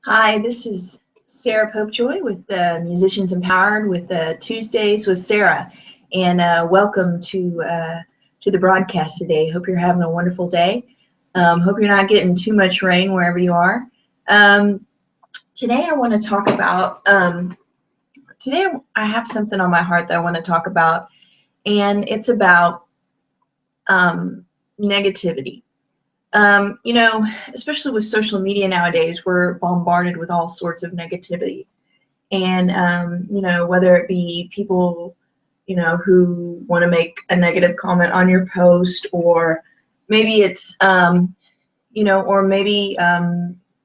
Hi, this is Sarah Popejoy with Musicians Empowered with Tuesdays with Sarah, and welcome to the broadcast today. Hope you're having a wonderful day. Hope you're not getting too much rain wherever you are. Um, Today I want to talk about. Today I have something on my heart that I want to talk about, and it's about negativity. You know, especially with social media nowadays, we're bombarded with all sorts of negativity. And you know, whether it be people, you know, who want to make a negative comment on your post, or maybe it's you know, or maybe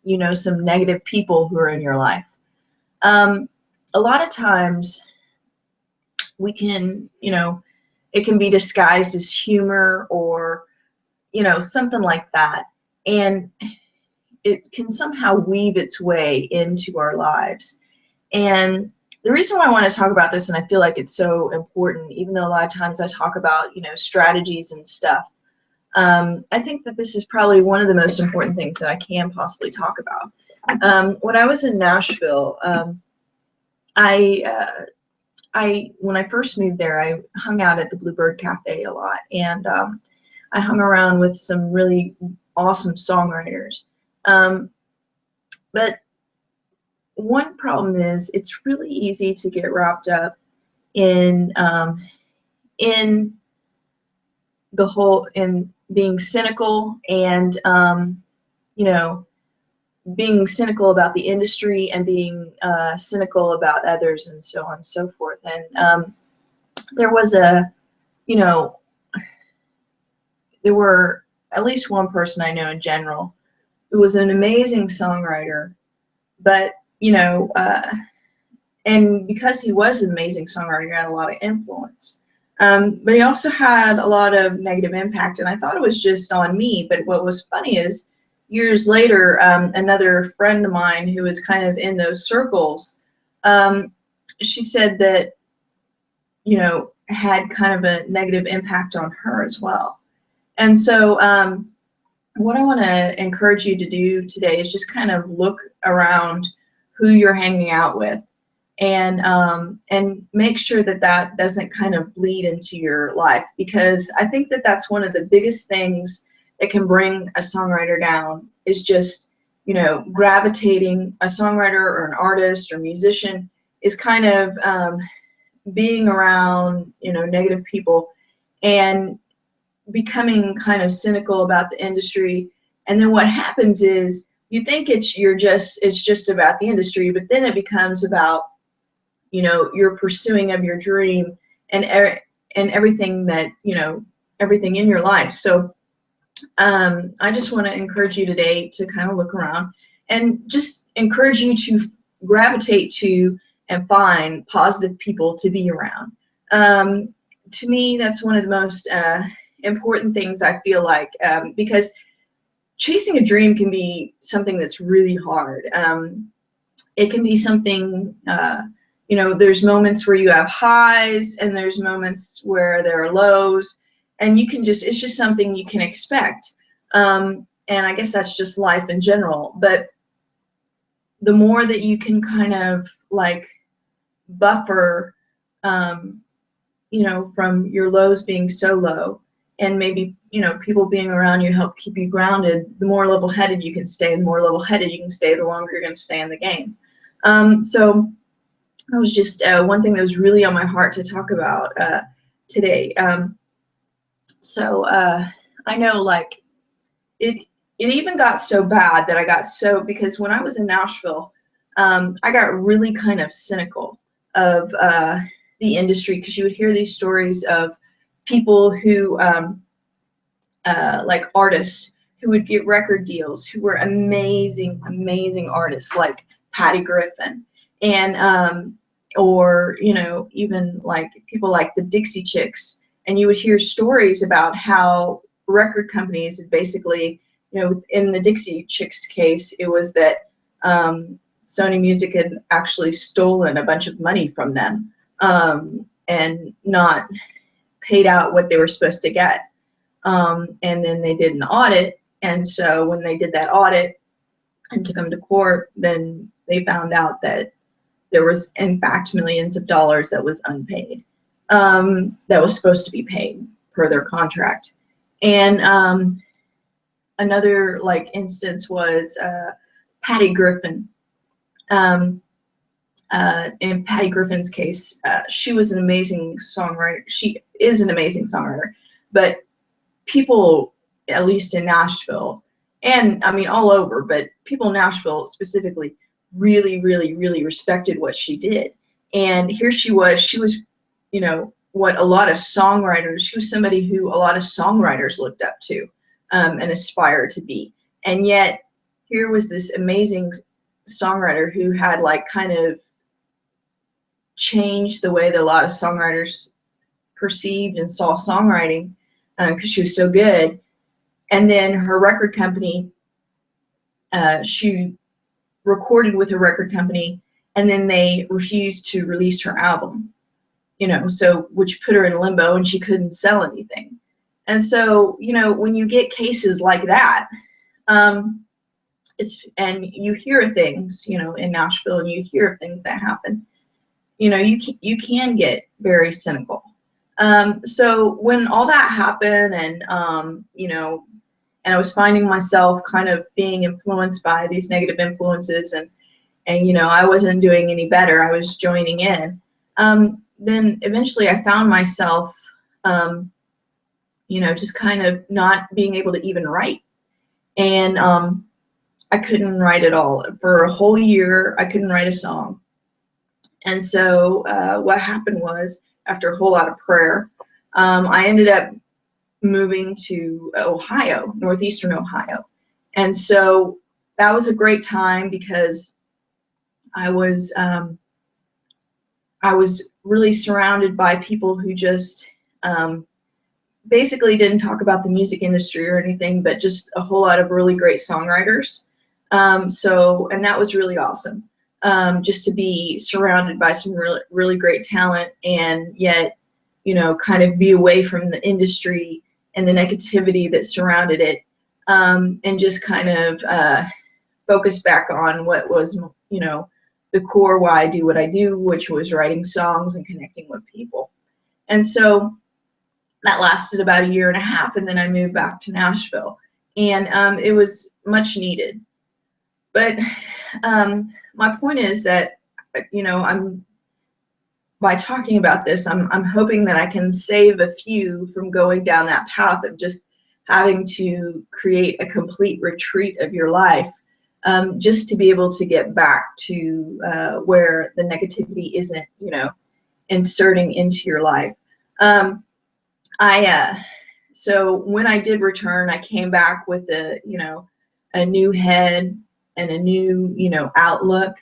you know, some negative people who are in your life. um, a lot of times we can, you know, it can be disguised as humor, or you know, something like that, and it can somehow weave its way into our lives. And the reason why I want to talk about this, and I feel like it's so important, even though a lot of times I talk about, you know, strategies and stuff, I think that this is probably one of the most important things that I can possibly talk about. When I was in Nashville, I, when I first moved there, I hung out at the Bluebird Cafe a lot, and I hung around with some really awesome songwriters. Um, but one problem is it's really easy to get wrapped up in in the whole, in being cynical, and you know, being cynical about the industry, and being cynical about others, and so on and so forth. And there was a, you know, there were at least one person I know in general who was an amazing songwriter, but you know, and because he was an amazing songwriter, he had a lot of influence. But he also had a lot of negative impact, and I thought it was just on me. But what was funny is, years later, another friend of mine who was kind of in those circles, she said that, you know, had kind of a negative impact on her as well. And so what I want to encourage you to do today is just kind of look around who you're hanging out with, and make sure that that doesn't kind of bleed into your life, because I think that that's one of the biggest things that can bring a songwriter down, is just, you know, gravitating. A songwriter or an artist or musician is kind of being around, you know, negative people, and becoming kind of cynical about the industry. And then what happens is, you think it's just about the industry, but then it becomes about, you know, your pursuing of your dream, and and everything that, you know, everything in your life. So I just want to encourage you today to kind of look around, and just encourage you to gravitate to and find positive people to be around. To me, that's one of the most important things, I feel like, because chasing a dream can be something that's really hard. It can be something, you know, there's moments where you have highs, and there's moments where there are lows, and you can just, it's just something you can expect. And I guess that's just life in general. But the more that you can kind of like buffer, you know, from your lows being so low, and maybe, you know, people being around you help keep you grounded, the more level-headed you can stay. The more level-headed you can stay, the longer you're going to stay in the game. So that was just one thing that was really on my heart to talk about today. I know, like, it even got so bad that I got so, because when I was in Nashville, I got really kind of cynical of the industry, because you would hear these stories of people who, like artists, who would get record deals, who were amazing, amazing artists, like Patty Griffin, and or, you know, even like people like the Dixie Chicks. And you would hear stories about how record companies had basically, you know, in the Dixie Chicks case, it was that Sony Music had actually stolen a bunch of money from them, and not paid out what they were supposed to get. And then they did an audit, and so when they did that audit, and took them to court, then they found out that there was, in fact, millions of dollars that was unpaid, that was supposed to be paid per their contract. And another like instance was Patty Griffin. In Patty Griffin's case, she was an amazing songwriter. She is an amazing songwriter, but people, at least in Nashville, and I mean all over, but people in Nashville specifically really, really, really respected what she did. And here she was, you know, what a lot of songwriters, she was somebody who a lot of songwriters looked up to, and aspired to be. And yet here was this amazing songwriter who had like kind of changed the way that a lot of songwriters perceived and saw songwriting, because she was so good. And then her record company, she recorded with her record company, and then they refused to release her album, you know, so which put her in limbo and she couldn't sell anything. And so, you know, when you get cases like that, and you hear things, you know, in Nashville, and you hear things that happen, you know, you can get very cynical. So when all that happened, and you know, and I was finding myself kind of being influenced by these negative influences, and you know, I wasn't doing any better, I was joining in. Then eventually I found myself, you know, just kind of not being able to even write. And I couldn't write at all. For a whole year, I couldn't write a song. And so what happened was, after a whole lot of prayer, I ended up moving to Ohio, northeastern Ohio. And so that was a great time, because I was really surrounded by people who just basically didn't talk about the music industry or anything, but just a whole lot of really great songwriters. And that was really awesome, just to be surrounded by some really, really great talent, and yet, you know, kind of be away from the industry and the negativity that surrounded it, and just kind of focus back on what was, you know, the core why I do what I do, which was writing songs and connecting with people. And so that lasted about a year and a half, and then I moved back to Nashville, and it was much needed. But my point is that, you know, by talking about this, I'm hoping that I can save a few from going down that path of just having to create a complete retreat of your life, just to be able to get back to where the negativity isn't, you know, inserting into your life. So when I did return, I came back with a new head and a new, you know, outlook,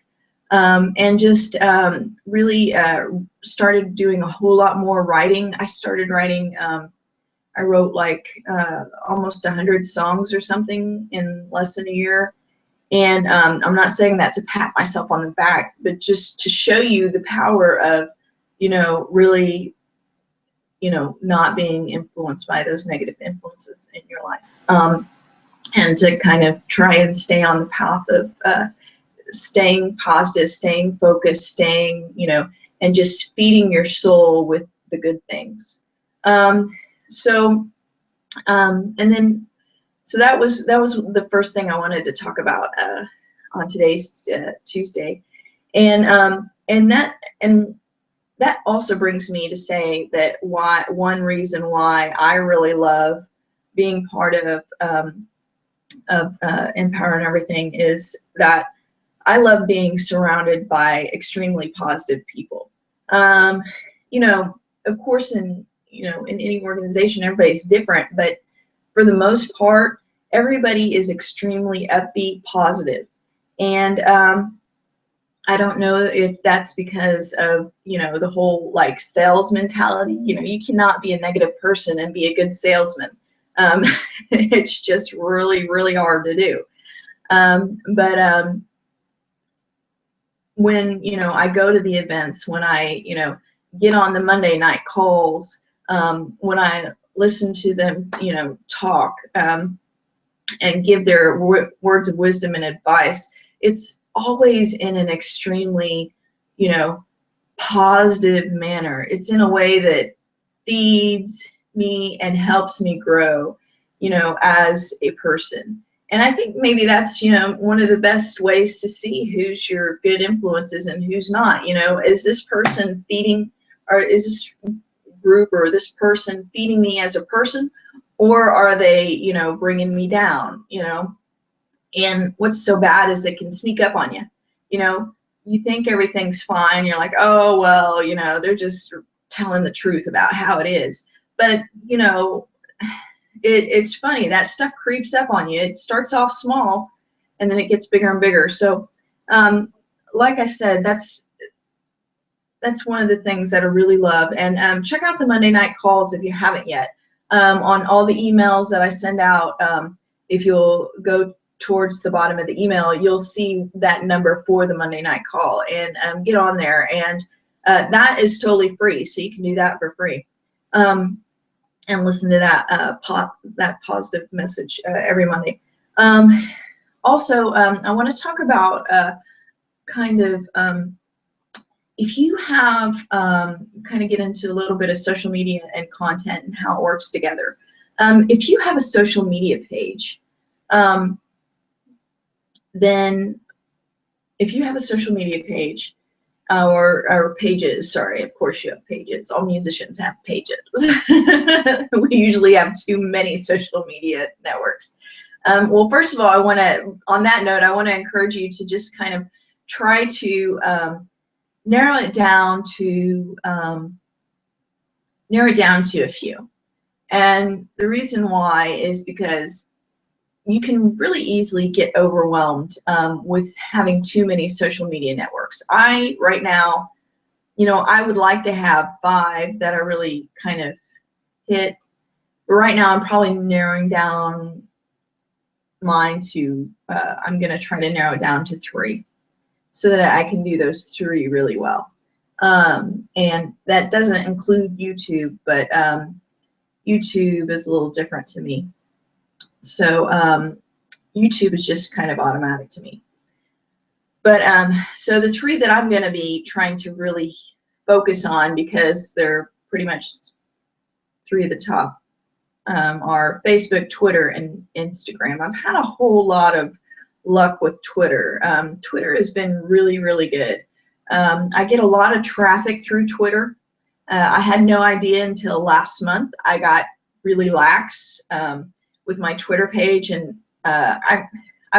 and just really started doing a whole lot more writing. I started writing, I wrote like almost 100 songs or something in less than a year. And I'm not saying that to pat myself on the back, but just to show you the power of, you know, really, you know, not being influenced by those negative influences in your life, and to kind of try and stay on the path of staying positive, staying focused, staying, you know, and just feeding your soul with the good things. And then, so that was the first thing I wanted to talk about on today's Tuesday, and that also brings me to say that one reason why I really love being part of Empower and Everything is that I love being surrounded by extremely positive people. You know, of course, in any organization, everybody's different, but for the most part, everybody is extremely upbeat, positive. And I don't know if that's because of, you know, the whole like sales mentality. You know, you cannot be a negative person and be a good salesman. It's just really, really hard to do. But when, you know, I go to the events, when I, you know, get on the Monday night calls, when I listen to them, you know, talk, and give their words of wisdom and advice, it's always in an extremely, you know, positive manner. It's in a way that feeds me and helps me grow, you know, as a person. And I think maybe that's, you know, one of the best ways to see who's your good influences and who's not. You know, is this person feeding, or is this group or this person feeding me as a person, or are they, you know, bringing me down, you know? And what's so bad is it can sneak up on you. You know, you think everything's fine. You're like, oh, well, you know, they're just telling the truth about how it is. But, you know, it's funny. That stuff creeps up on you. It starts off small, and then it gets bigger and bigger. So, like I said, that's one of the things that I really love. And check out the Monday night calls if you haven't yet. On all the emails that I send out, if you'll go towards the bottom of the email, you'll see that number for the Monday night call, and get on there. And that is totally free, so you can do that for free. And listen to that that positive message every Monday. Also, I want to talk about kind of if you have kind of get into a little bit of social media and content and how it works together. If you have a social media page, then if you have a social media page, or pages, sorry, of course you have pages. All musicians have pages. We usually have too many social media networks. Well, first of all, on that note, I want to encourage you to just kind of try to narrow it down to a few. And the reason why is because you can really easily get overwhelmed with having too many social media networks. Right now, you know, I would like to have 5 that are really kind of hit. But right now, I'm probably narrowing down mine to, I'm going to try to narrow it down to 3 so that I can do those 3 really well. And that doesn't include YouTube, but YouTube is a little different to me. So YouTube is just kind of automatic to me. But so the 3 that I'm going to be trying to really focus on, because they're pretty much 3 of the top, are Facebook, Twitter, and Instagram. I've had a whole lot of luck with Twitter. Twitter has been really, really good. I get a lot of traffic through Twitter. I had no idea until last month. I got really lax with my Twitter page, and I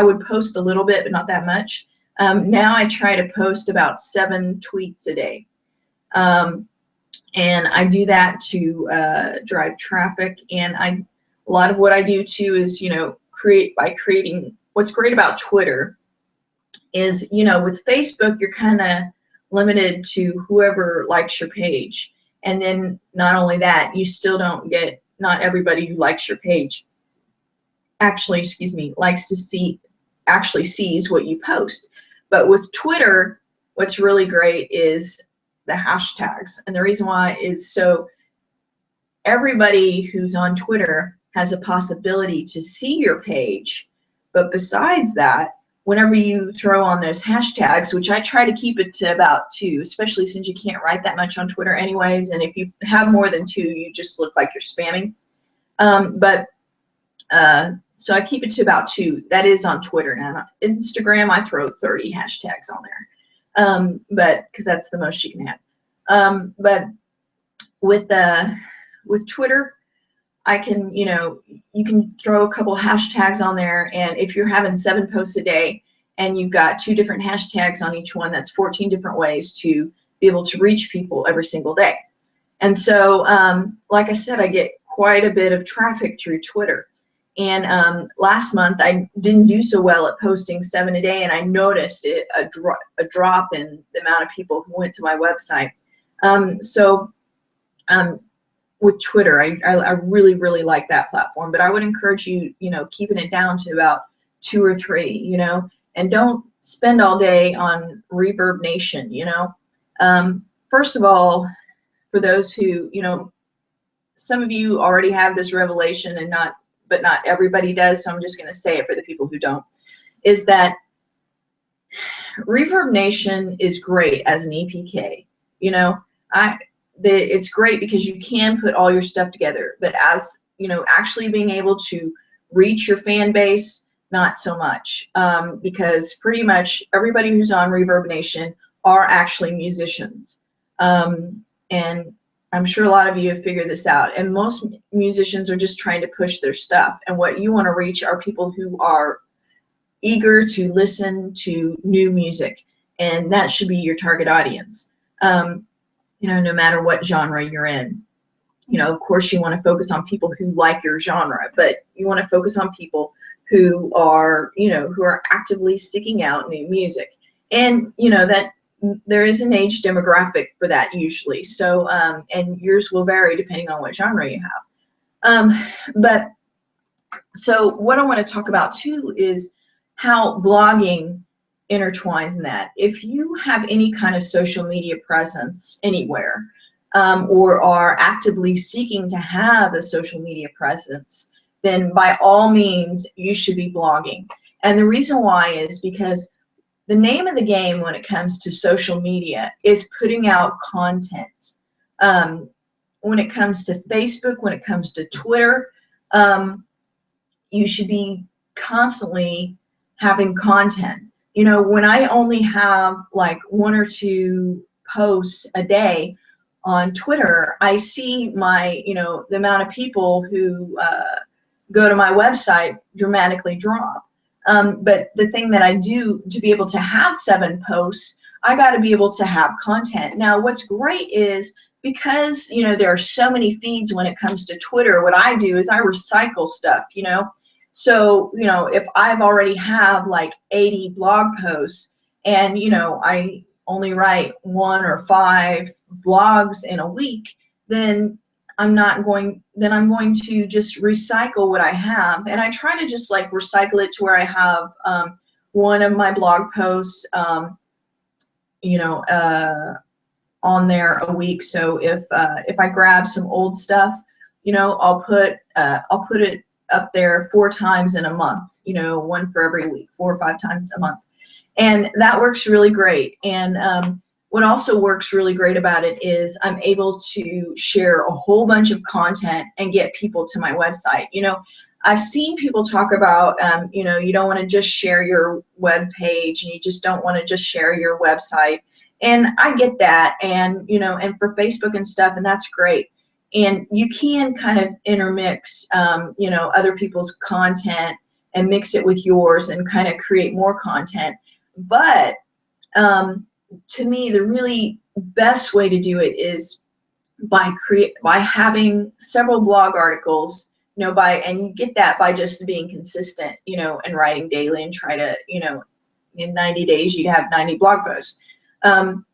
would post a little bit, but not that much. Now I try to post about 7 tweets a day. And I do that to drive traffic. And a lot of what I do too is, you know, creating, what's great about Twitter is, you know, with Facebook, you're kind of limited to whoever likes your page. And then not only that, you still don't get, not everybody who likes your page actually, actually sees what you post. But with Twitter, what's really great is the hashtags. And the reason why is so everybody who's on Twitter has a possibility to see your page. But besides that, whenever you throw on those hashtags, which I try to keep it to about 2, especially since you can't write that much on Twitter anyways, and if you have more than 2, you just look like you're spamming. So I keep it to about 2. That is on Twitter. Now, Instagram, I throw 30 hashtags on there, but because that's the most you can have. But with Twitter, I can, you know, you can throw a couple hashtags on there, and if you're having 7 posts a day and you've got 2 different hashtags on each one, that's 14 different ways to be able to reach people every single day. And so, like I said, I get quite a bit of traffic through Twitter. And last month I didn't do so well at posting 7 a day, and I noticed a drop in the amount of people who went to my website. With Twitter, I really, really like that platform, but I would encourage you, you know, keeping it down to about 2 or 3, you know, and don't spend all day on Reverb Nation, you know. First of all, for those who, you know, some of you already have this revelation and not but not everybody does, so I'm just going to say it for the people who don't, is that Reverb Nation is great as an EPK. You know, it's great because you can put all your stuff together, but as, you know, actually being able to reach your fan base, not so much, because pretty much everybody who's on Reverb Nation are actually musicians. And I'm sure a lot of you have figured this out, and most musicians are just trying to push their stuff, and what you want to reach are people who are eager to listen to new music, and that should be your target audience. You know, no matter what genre you're in. You know, of course you want to focus on people who like your genre, but you want to focus on people who are, you know, who are actively seeking out new music. And, you know, that there is an age demographic for that usually. So, and yours will vary depending on what genre you have. But so what I want to talk about too is how blogging intertwines in that. If you have any kind of social media presence anywhere, or are actively seeking to have a social media presence, then by all means you should be blogging. And the reason why is because the name of the game when it comes to social media is putting out content. When it comes to Facebook, when it comes to Twitter, you should be constantly having content. You know, when I only have like 1 or 2 posts a day on Twitter, I see my, you know, the amount of people who go to my website dramatically drop. But the thing that I do to be able to have 7 posts, I got to be able to have content. Now, what's great is because, you know, there are so many feeds when it comes to Twitter, what I do is I recycle stuff, you know. So, you know, if I've already have like 80 blog posts and, you know, I only write 1 or 5 blogs in a week, then I'm going to just recycle what I have. And I try to just like recycle it to where I have one of my blog posts, you know, on there a week. So if I grab some old stuff, you know, I'll put it up there 4 times in a month, you know, 1 for every week, 4 or 5 times a month. And that works really great. And what also works really great about it is I'm able to share a whole bunch of content and get people to my website. You know, I've seen people talk about, you know, you don't want to just share your web page and you just don't want to just share your website. And I get that. And, you know, and for Facebook and stuff, and that's great. And you can kind of intermix, you know, other people's content and mix it with yours and kind of create more content. But to me, the really best way to do it is by having several blog articles, you know, and you get that by just being consistent, you know, and writing daily and try to, you know, in 90 days you'd have 90 blog posts. And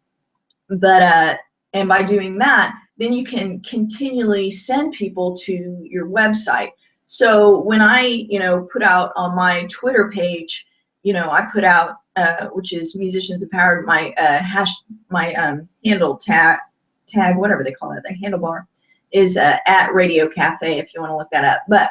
by doing that, then you can continually send people to your website. So when I, you know, put out on my Twitter page, you know, I put out, which is Musicians Empowered, my handle tag, whatever they call it, the handlebar is at Radio Cafe if you want to look that up. But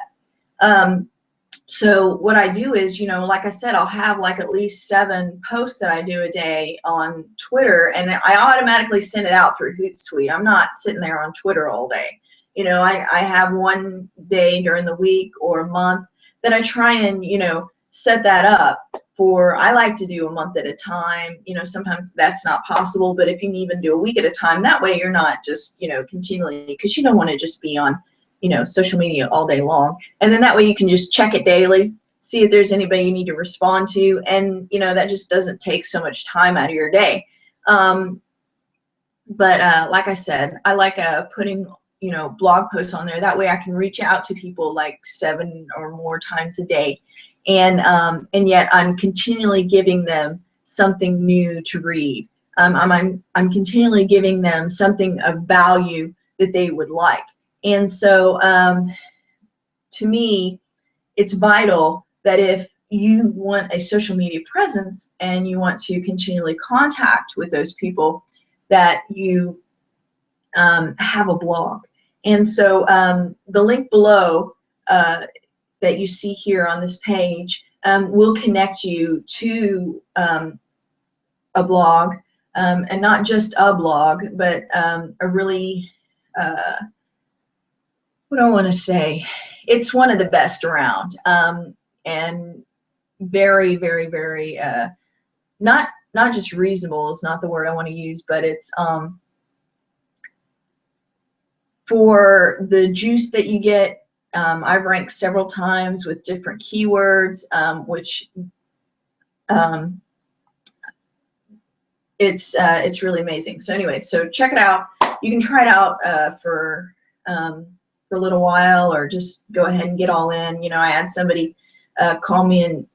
so what I do is, you know, like I said, I'll have like at least 7 posts that I do a day on Twitter, and I automatically send it out through Hootsuite. I'm not sitting there on Twitter all day. You know, I have one day during the week or a month that I try and, you know, set that up for. I like to do a month at a time. You know, sometimes that's not possible, but if you can even do a week at a time, that way you're not just, you know, continually, because you don't want to just be on, you know, social media all day long. And then that way you can just check it daily, see if there's anybody you need to respond to, and, you know, that just doesn't take so much time out of your day. But like I said, I like putting, you know, blog posts on there. That way I can reach out to people like 7 or more times a day. And yet I'm continually giving them something new to read. I'm continually giving them something of value that they would like. And so to me, it's vital that if you want a social media presence and you want to continually contact with those people, that you have a blog. And so the link below that you see here on this page will connect you to a blog, and not just a blog, but a really, what do I want to say? It's one of the best around, and very, very, very, not just reasonable is not the word I want to use, but it's for the juice that you get. I've ranked several times with different keywords, which it's really amazing. So anyway, so check it out. You can try it out for a little while, or just go ahead and get all in. You know, I had somebody call me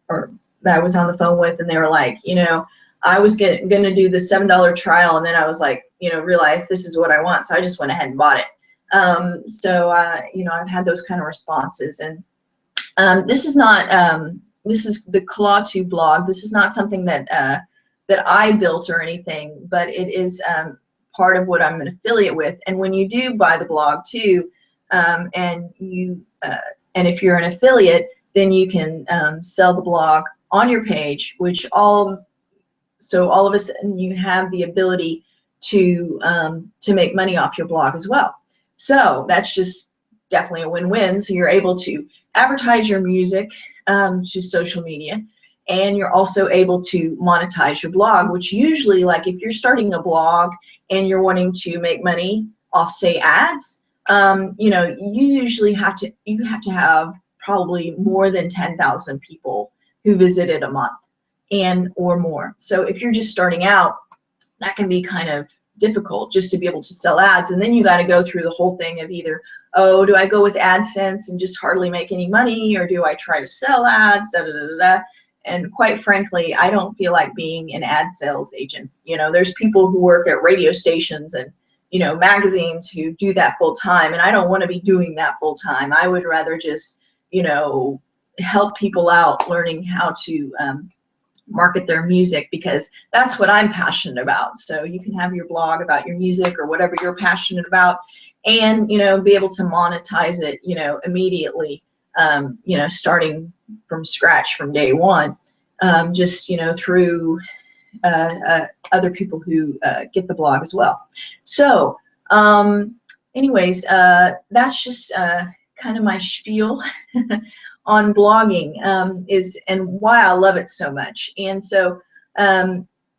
or that I was on the phone with, and they were like, you know, I was going to do the $7 trial, and then I was like, you know, realized this is what I want, so I just went ahead and bought it. You know, I've had those kind of responses, and this is not this is the tues blog. This is not something that that I built or anything, but it is part of what I'm an affiliate with. And when you do buy the blog too, and if you're an affiliate, then you can sell the blog on your page, which all of a sudden you have the ability to make money off your blog as well. So that's just definitely a win-win. So you're able to advertise your music to social media, and you're also able to monetize your blog, which usually, like if you're starting a blog and you're wanting to make money off, say, ads, you know, you usually have to have probably more than 10,000 people who visit it a month or more. So if you're just starting out, that can be kind of difficult just to be able to sell ads. And then you got to go through the whole thing of either, oh, do I go with AdSense and just hardly make any money, or do I try to sell ads, da da da da da. And quite frankly, I don't feel like being an ad sales agent. You know, there's people who work at radio stations and, you know, magazines who do that full time, and I don't want to be doing that full time. I would rather just, you know, help people out learning how to market their music, because that's what I'm passionate about. So you can have your blog about your music or whatever you're passionate about, and, you know, be able to monetize it, you know, immediately, you know, starting from scratch from day one, just, you know, through other people who get the blog as well. So anyways, that's just kind of my spiel on blogging, and why I love it so much. And so,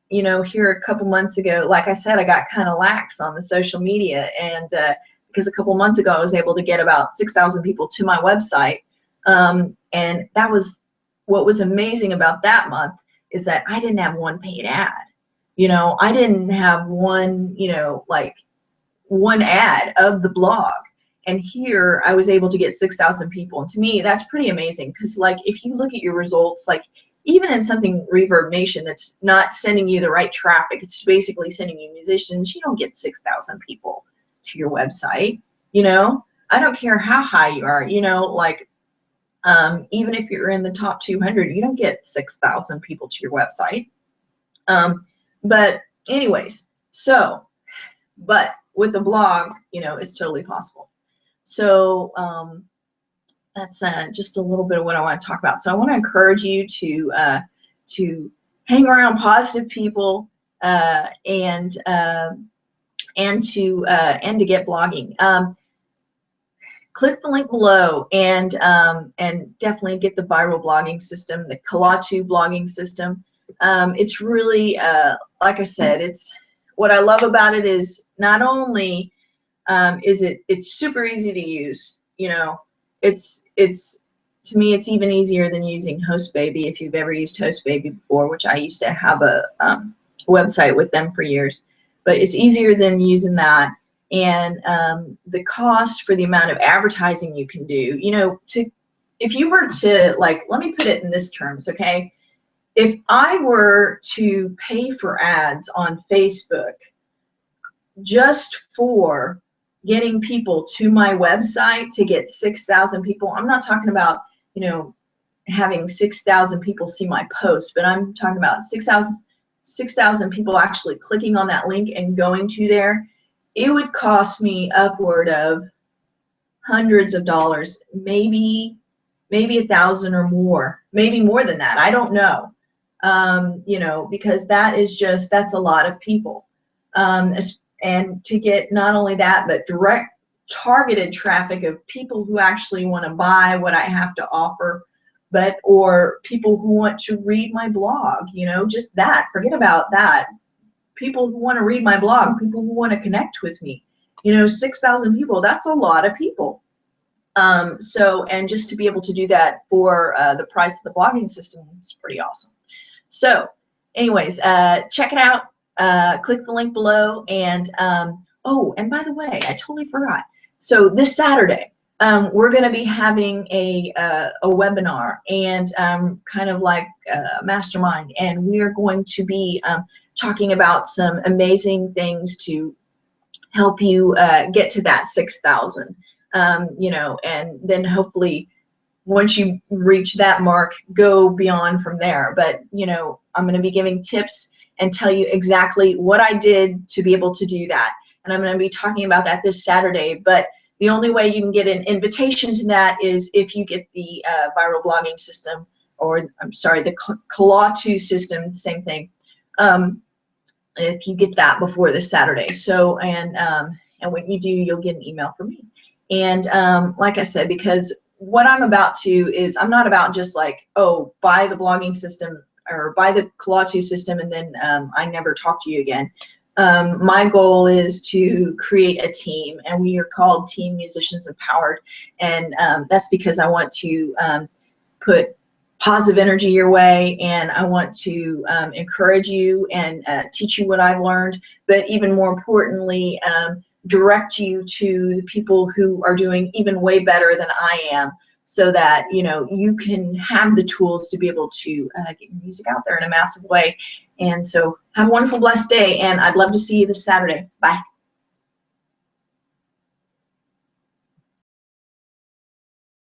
you know, here a couple months ago, like I said, I got kind of lax on the social media, and because a couple months ago I was able to get about 6,000 people to my website, and that was what was amazing about that month, is that I didn't have one paid ad. You know, I didn't have one, you know, like one ad of the blog. And here I was able to get 6,000 people. And to me, that's pretty amazing, because like if you look at your results, like even in something Reverb Nation that's not sending you the right traffic, it's basically sending you musicians, you don't get 6,000 people to your website. You know, I don't care how high you are, you know, like even if you're in the top 200, you don't get 6,000 people to your website. But anyways, so, but with the blog, you know, it's totally possible. So that's just a little bit of what I want to talk about. So I want to encourage you to hang around positive people, and to get blogging. Click the link below, and definitely get the viral blogging system, the tues blogging system. It's really, like I said, it's what I love about it is not only it's super easy to use. You know, it's to me, it's even easier than using HostBaby, if you've ever used HostBaby before, which I used to have a website with them for years. But it's easier than using that. And the cost for the amount of advertising you can do, you know, if you were to, like, let me put it in this terms, okay? If I were to pay for ads on Facebook just for getting people to my website to get 6,000 people, I'm not talking about, you know, having 6,000 people see my post, but I'm talking about 6,000 people actually clicking on that link and going to there, it would cost me upward of hundreds of dollars, maybe 1,000 or more, maybe more than that. I don't know, you know, because that's a lot of people. And to get not only that, but direct targeted traffic of people who actually want to buy what I have to offer, or people who want to read my blog, you know, just that, forget about that. People who want to read my blog, people who want to connect with me, you know, 6,000 people, that's a lot of people. And just to be able to do that for the price of the blogging system is pretty awesome. So anyways, check it out. Click the link below. And oh, and by the way, I totally forgot. So this Saturday, we're going to be having a webinar and kind of like a mastermind, and we are going to be talking about some amazing things to help you get to that 6,000. You know, and then hopefully once you reach that mark, go beyond from there. But, you know, I'm going to be giving tips and tell you exactly what I did to be able to do that. And I'm going to be talking about that this Saturday. But the only way you can get an invitation to that is if you get the viral blogging system, or I'm sorry, the tues system, same thing. If you get that before this Saturday. So, and when you do, you'll get an email from me. And like I said, because what I'm about to is, I'm not about just like, oh, buy the blogging system or buy the tues system and then I never talk to you again. My goal is to create a team, and we are called Team Musicians Empowered. And that's because I want to put positive energy your way, and I want to encourage you and teach you what I've learned, but even more importantly, direct you to the people who are doing even way better than I am, so that, you know, you can have the tools to be able to get your music out there in a massive way. And so have a wonderful, blessed day, and I'd love to see you this Saturday. Bye.